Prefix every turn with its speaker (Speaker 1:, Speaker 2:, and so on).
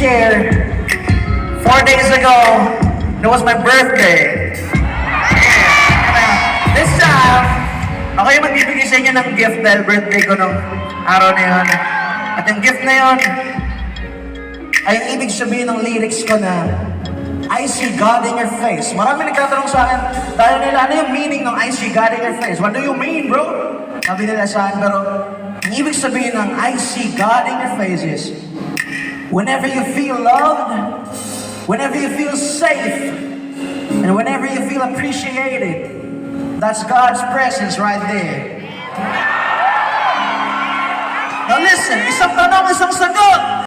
Speaker 1: share. 4 days ago, it was my birthday. This time, ako yung magbibigay sa inyo ng gift dahil birthday ko nung araw na yun. At yung gift na yun, ay yung ibig sabihin ng lyrics ko na I see God in your face. Marami nagtatanong sa akin, tayo nila, ano yung meaning ng I see God in your face? What do you mean, bro? Sabi nila sa akin, pero ang ibig sabihin ng I see God in your face is whenever you feel loved, whenever you feel safe, and whenever you feel appreciated, that's God's presence right there. Now listen, isang tanong, isang sagot!